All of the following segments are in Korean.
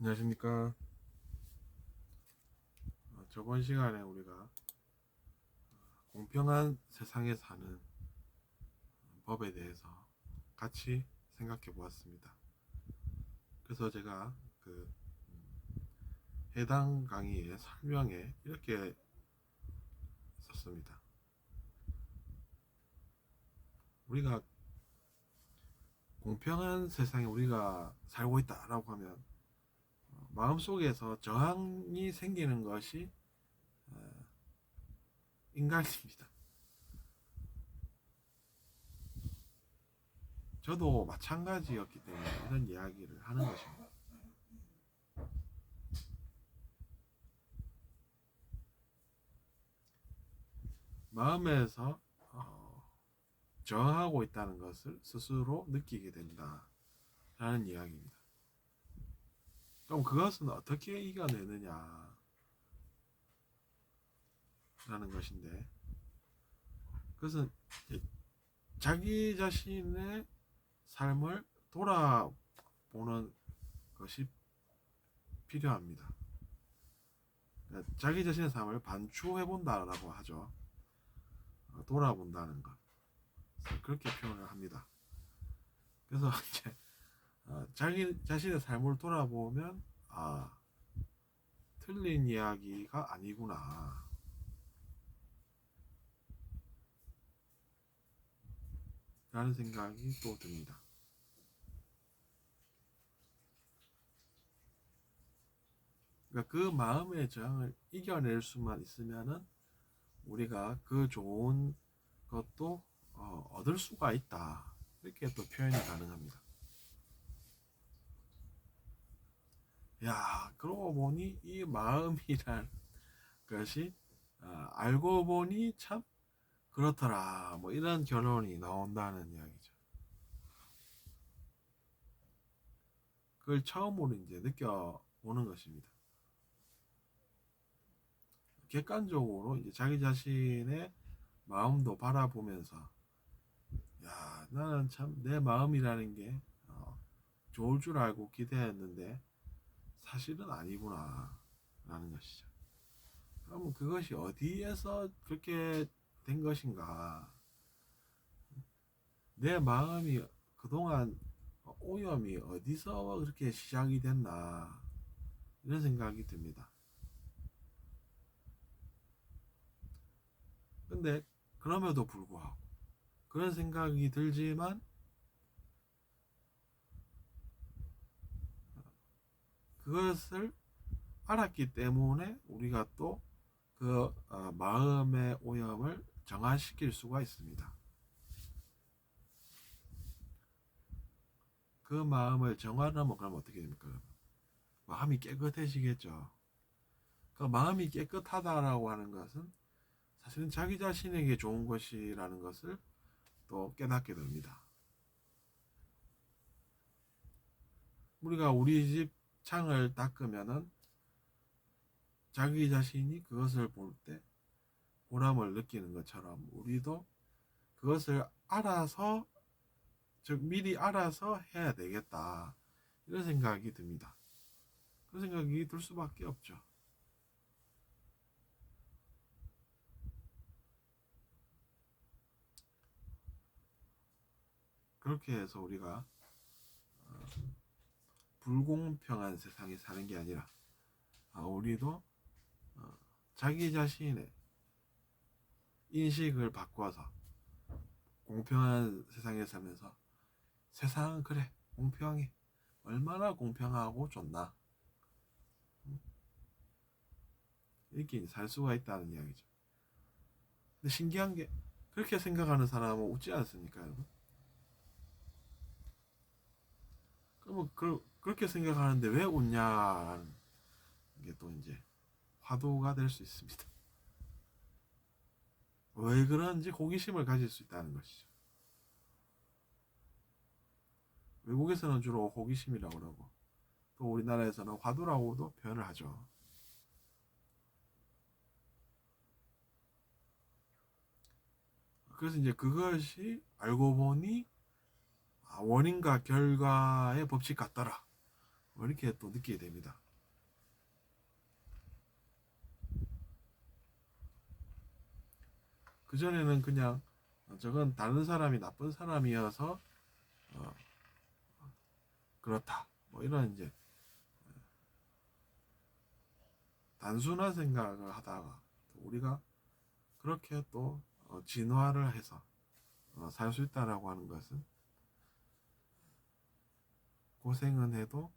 안녕하십니까. 저번 시간에 우리가 공평한 세상에 사는 법에 대해서 같이 생각해 보았습니다. 그래서 제가 그 해당 강의의 설명에 이렇게 썼습니다. 우리가 공평한 세상에 우리가 살고 있다라고 하면 마음속에서 저항이 생기는 것이 인간입니다. 저도 마찬가지였기 때문에 이런 이야기를 하는 것입니다. 마음에서 저항하고 있다는 것을 스스로 느끼게 된다라는 이야기입니다. 그럼 그것은 어떻게 이겨내느냐라는 것인데, 그것은 자기 자신의 삶을 돌아보는 것이 필요합니다. 그러니까 자기 자신의 삶을 반추해 본다라고 하죠. 돌아본다는 것, 그렇게 표현을 합니다. 그래서 이제 자기 자신의 삶을 돌아보면 틀린 이야기가 아니구나 라는 생각이 또 듭니다. 그러니까 그 마음의 저항을 이겨낼 수만 있으면은 우리가 그 좋은 것도 얻을 수가 있다, 이렇게 또 표현이 가능합니다. 야, 그러고 보니 이 마음이란 것이 알고 보니 참 그렇더라, 뭐 이런 결론이 나온다는 이야기죠. 그걸 처음으로 이제 느껴보는 것입니다. 객관적으로 이제 자기 자신의 마음도 바라보면서, 야, 나는 참 내 마음이라는 게 좋을 줄 알고 기대했는데 사실은 아니구나 라는 것이죠. 그럼 그것이 어디에서 그렇게 된 것인가? 내 마음이 그동안 오염이 어디서 그렇게 시작이 됐나, 이런 생각이 듭니다. 근데 그럼에도 불구하고 그런 생각이 들지만 그것을 알았기 때문에 우리가 또 그 마음의 오염을 정화시킬 수가 있습니다. 그 마음을 정화하면 그럼 어떻게 됩니까? 마음이 깨끗해지겠죠. 그 마음이 깨끗하다라고 하는 것은 사실은 자기 자신에게 좋은 것이라는 것을 또 깨닫게 됩니다. 우리가 우리 집 창을 닦으면은 자기 자신이 그것을 볼 때 보람을 느끼는 것처럼 우리도 그것을 알아서, 즉 미리 알아서 해야 되겠다, 이런 생각이 듭니다. 그 생각이 들 수밖에 없죠. 그렇게 해서 우리가 불공평한 세상에 사는 게 아니라 우리도 자기 자신의 인식을 바꿔서 공평한 세상에 살면서, 세상은 그래 공평해, 얼마나 공평하고 좋나, 이렇게 살 수가 있다는 이야기죠. 근데 신기한 게 그렇게 생각하는 사람은 웃지 않습니까, 여러분? 그러면 그렇게 생각하는데 왜 웃냐라는 게 또 이제 화두가 될 수 있습니다. 왜 그런지 호기심을 가질 수 있다는 것이죠. 외국에서는 주로 호기심이라고 그러고, 또 우리나라에서는 화두라고도 표현을 하죠. 그래서 이제 그것이 알고 보니 원인과 결과의 법칙 같더라, 뭐 이렇게 또 느끼게 됩니다. 그전에는 그냥 저건 다른 사람이 나쁜 사람이어서 그렇다. 뭐 이런 이제 단순한 생각을 하다가 우리가 그렇게 또 진화를 해서 살 수 있다라고 하는 것은 고생은 해도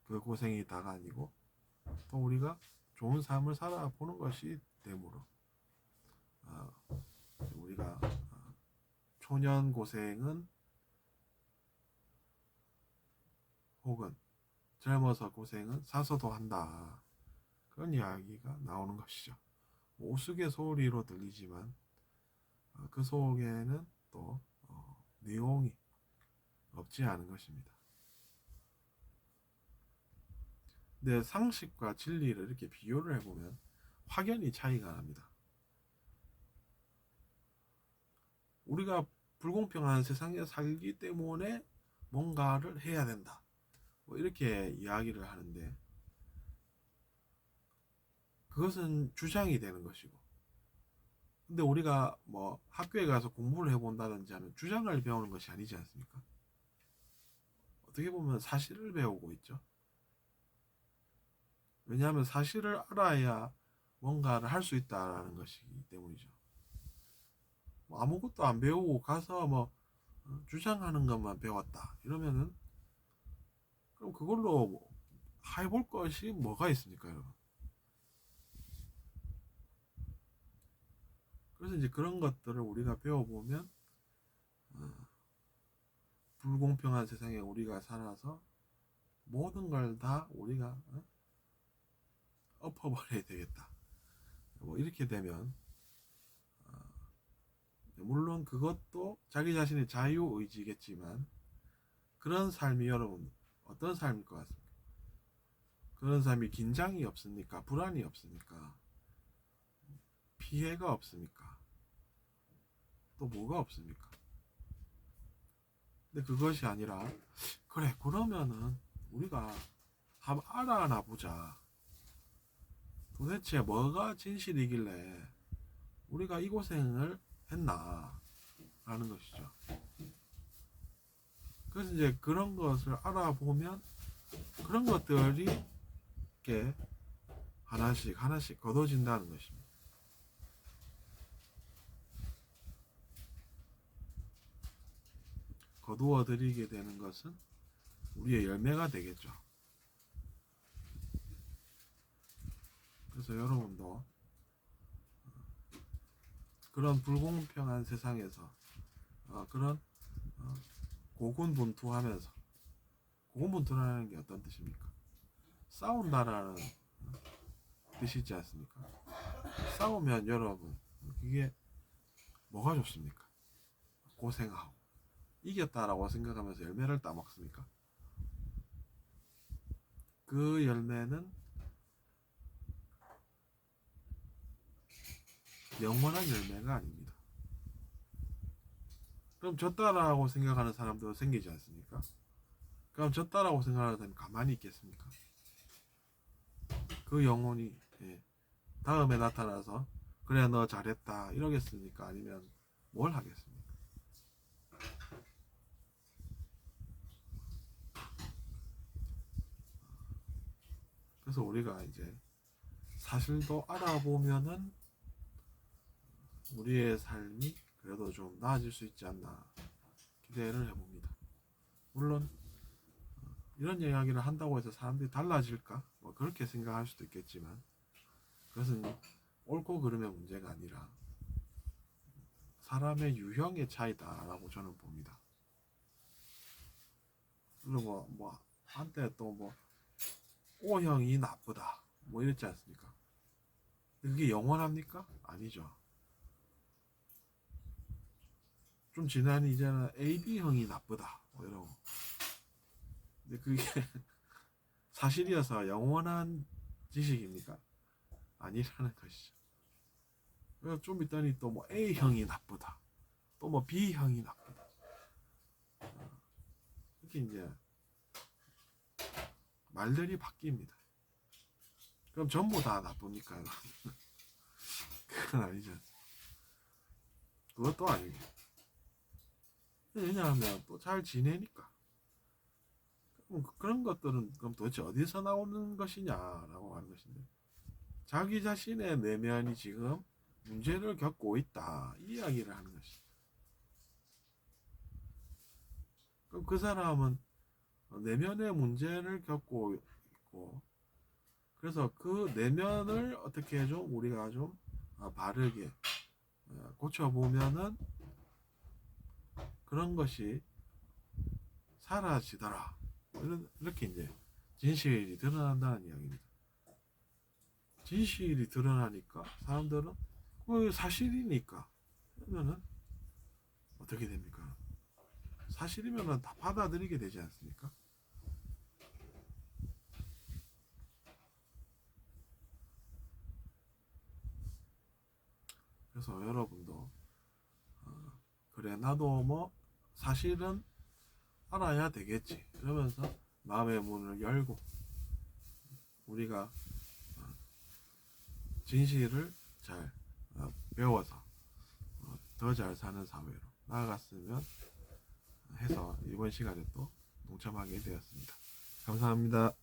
그 고생이 다가 아니고 또 우리가 좋은 삶을 살아보는 것이 되므로 우리가 초년 고생은 혹은 젊어서 고생은 사서도 한다. 그런 이야기가 나오는 것이죠. 우스갯소리로 들리지만 그 속에는 또 내용이 없지 않은 것입니다. 근데 상식과 진리를 이렇게 비교를 해보면 확연히 차이가 납니다. 우리가 불공평한 세상에 살기 때문에 뭔가를 해야 된다. 뭐 이렇게 이야기를 하는데 그것은 주장이 되는 것이고, 근데 우리가 뭐 학교에 가서 공부를 해본다든지 하면 주장을 배우는 것이 아니지 않습니까? 어떻게 보면 사실을 배우고 있죠. 왜냐하면 사실을 알아야 뭔가를 할 수 있다라는 것이기 때문이죠. 뭐 아무것도 안 배우고 가서 뭐 주장하는 것만 배웠다 이러면은 그럼 그걸로 뭐 해볼 것이 뭐가 있습니까, 여러분? 그래서 이제 그런 것들을 우리가 배워보면 불공평한 세상에 우리가 살아서 모든 걸 다 우리가 엎어버려야 되겠다. 뭐 이렇게 되면 물론 그것도 자기 자신의 자유의지겠지만 그런 삶이 여러분 어떤 삶일 것 같습니까? 그런 삶이 긴장이 없습니까? 불안이 없습니까? 피해가 없습니까? 또 뭐가 없습니까? 근데 그것이 아니라 그래 그러면은 우리가 한번 알아나 보자. 도대체 뭐가 진실이길래 우리가 이 고생을 했나 라는 것이죠. 그래서 이제 그런 것을 알아보면 그런 것들이 이렇게 하나씩 하나씩 거둬진다는 것입니다. 거두어 드리게 되는 것은 우리의 열매가 되겠죠. 그래서 여러분도 그런 불공평한 세상에서 그런 고군분투하면서, 고군분투라는 게 어떤 뜻입니까? 싸운다라는 뜻이지 않습니까? 싸우면 여러분 그게 뭐가 좋습니까? 고생하고 이겼다라고 생각하면서 열매를 따먹습니까? 그 열매는 영원한 열매가 아닙니다. 그럼 졌다라고 생각하는 사람도 생기지 않습니까? 그럼 졌다라고 생각하는 사람이 가만히 있겠습니까? 그 영혼이 다음에 나타나서 그래 너 잘했다 이러겠습니까? 아니면 뭘 하겠습니까? 그래서 우리가 이제 사실도 알아보면은 우리의 삶이 그래도 좀 나아질 수 있지 않나 기대를 해봅니다. 물론 이런 이야기를 한다고 해서 사람들이 달라질까? 뭐 그렇게 생각할 수도 있겠지만 그것은 옳고 그름의 문제가 아니라 사람의 유형의 차이다라고 저는 봅니다. 그리고 뭐 한때 또 뭐 O형이 나쁘다 뭐 이랬지 않습니까? 그게 영원합니까? 아니죠. 좀 지나니 이제는 AB형이 나쁘다 뭐 이러고. 근데 그게 사실이어서 영원한 지식입니까? 아니라는 것이죠. 그래서 좀 있더니 또 뭐 A형이 나쁘다. 또 뭐 B형이 나쁘다. 이렇게 이제 말들이 바뀝니다. 그럼 전부 다 나쁩니까? 그건 아니죠. 그것도 아니고. 왜냐하면 또 잘 지내니까. 그런 것들은 그럼 도대체 어디서 나오는 것이냐라고 하는 것인데, 자기 자신의 내면이 지금 문제를 겪고 있다, 이 이야기를 하는 것이죠. 그럼 그 사람은 내면의 문제를 겪고 있고, 그래서 그 내면을 어떻게 좀 우리가 좀 바르게 고쳐보면은 그런 것이 사라지더라, 이렇게 이제 진실이 드러난다는 이야기입니다. 진실이 드러나니까 사람들은 그 사실이니까 그러면은 어떻게 됩니까? 사실이면은 다 받아들이게 되지 않습니까? 그래서 여러분도 그래 나도 뭐 사실은 알아야 되겠지 이러면서 마음의 문을 열고 우리가 진실을 잘 배워서 더 잘 사는 사회로 나아갔으면 해서 이번 시간에 또 동참하게 되었습니다. 감사합니다.